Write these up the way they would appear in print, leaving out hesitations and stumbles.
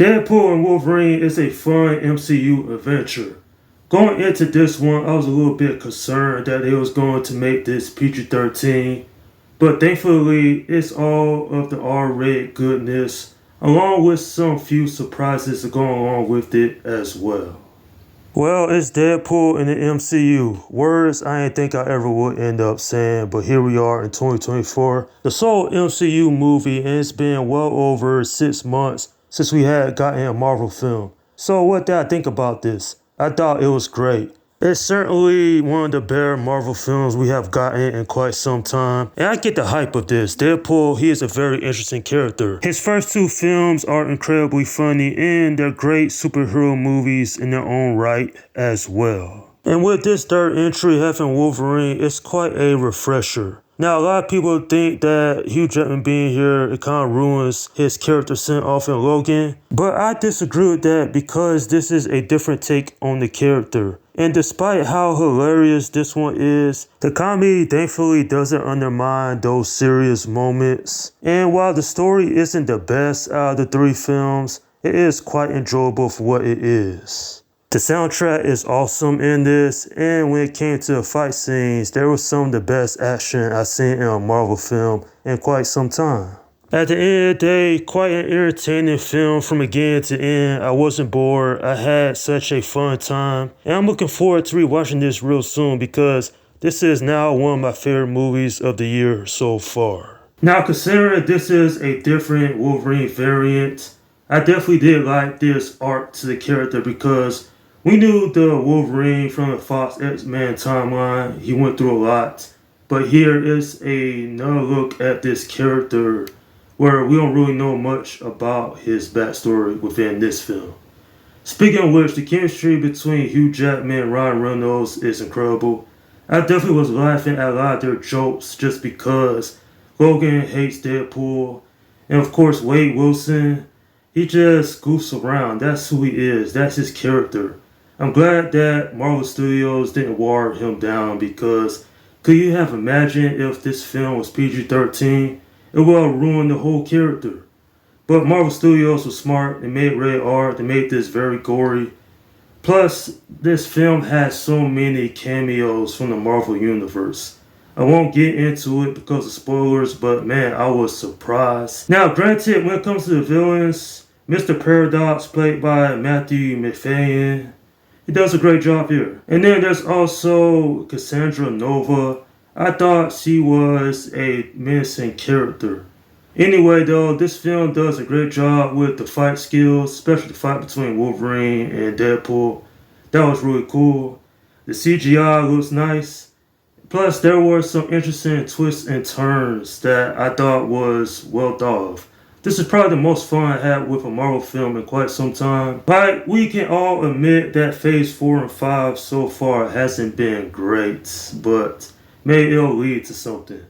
Deadpool and Wolverine is a fun MCU adventure. Going into this one, I was a little bit concerned that they was going to make this PG-13, but thankfully it's all of the R-rated goodness, along with some few surprises that go along with it as well. Well, it's Deadpool in the MCU. Words I didn't think I ever would end up saying, but here we are in 2024. The sole MCU movie, and it's been well over 6 months since we had gotten a Marvel film. So what did I think about this? I thought it was great. It's certainly one of the better Marvel films we have gotten in quite some time. And I get the hype of this. Deadpool, he is a very interesting character. His first two films are incredibly funny and they're great superhero movies in their own right as well. And with this third entry having Wolverine, it's quite a refresher. Now, a lot of people think that Hugh Jackman being here, it kind of ruins his character sent off in Logan. But I disagree with that because this is a different take on the character. And despite how hilarious this one is, the comedy thankfully doesn't undermine those serious moments. And while the story isn't the best out of the three films, it is quite enjoyable for what it is. The soundtrack is awesome in this, and when it came to the fight scenes, there was some of the best action I've seen in a Marvel film in quite some time. At the end of the day, quite an entertaining film from beginning to end. I wasn't bored, I had such a fun time, and I'm looking forward to rewatching this real soon because this is now one of my favorite movies of the year so far. Now considering this is a different Wolverine variant, I definitely did like this arc to the character because we knew the Wolverine from the Fox X-Men timeline. He went through a lot. But here is another look at this character where we don't really know much about his backstory within this film. Speaking of which, the chemistry between Hugh Jackman and Ryan Reynolds is incredible. I definitely was laughing at a lot of their jokes just because Logan hates Deadpool. And of course, Wade Wilson, he just goofs around. That's who he is. That's his character. I'm glad that Marvel Studios didn't water him down because could you have imagined if this film was PG-13? It would have ruined the whole character. But Marvel Studios was smart. They made rated R. They made this very gory. Plus, this film has so many cameos from the Marvel Universe. I won't get into it because of spoilers, but man, I was surprised. Now, granted, when it comes to the villains, Mr. Paradox, played by Matthew Macfadyen, he does a great job here. And then there's also Cassandra Nova. I thought she was a menacing character. Anyway though, this film does a great job with the fight skills, especially the fight between Wolverine and Deadpool. That was really cool. The CGI looks nice. Plus there were some interesting twists and turns that I thought was well thought of. This is probably the most fun I had with a Marvel film in quite some time. Like, we can all admit that Phase 4 and 5 so far hasn't been great, but maybe it'll lead to something.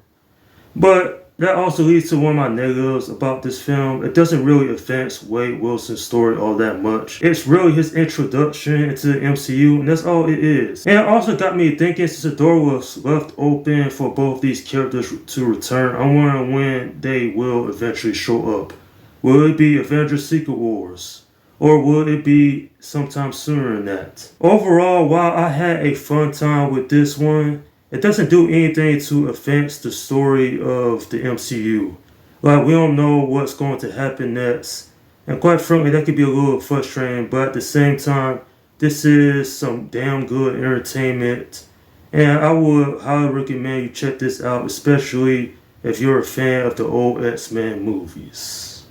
But that also leads to one of my negatives about this film. It doesn't really advance Wade Wilson's story all that much. It's really his introduction into the MCU, and that's all it is. And it also got me thinking, since the door was left open for both these characters to return, I'm wondering when they will eventually show up. Will it be Avengers Secret Wars? Or will it be sometime sooner than that? Overall, while I had a fun time with this one, it doesn't do anything to advance the story of the MCU. Like, we don't know what's going to happen next. And quite frankly, that could be a little frustrating. But at the same time, this is some damn good entertainment. And I would highly recommend you check this out, especially if you're a fan of the old X-Men movies.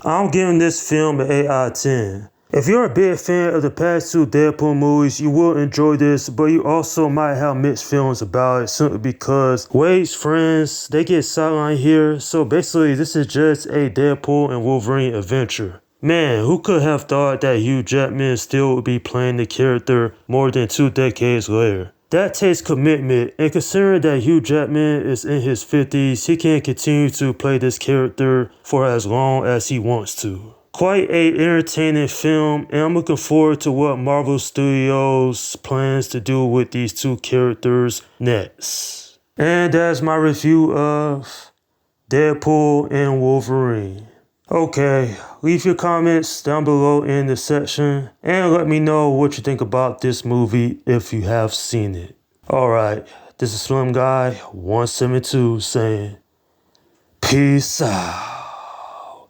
I'm giving this film an 8 out of 10. If you're a big fan of the past two Deadpool movies, you will enjoy this, but you also might have mixed feelings about it simply because Wade's friends, they get sidelined here, so basically this is just a Deadpool and Wolverine adventure. Man, who could have thought that Hugh Jackman still would be playing the character more than 2 decades later? That takes commitment, and considering that Hugh Jackman is in his 50s, he can continue to play this character for as long as he wants to. Quite a entertaining film, and I'm looking forward to what Marvel Studios plans to do with these two characters next. And that's my review of Deadpool and Wolverine. Okay, leave your comments down below in the section and let me know what you think about this movie if you have seen it. Alright, this is Slim Guy 172 saying, peace out.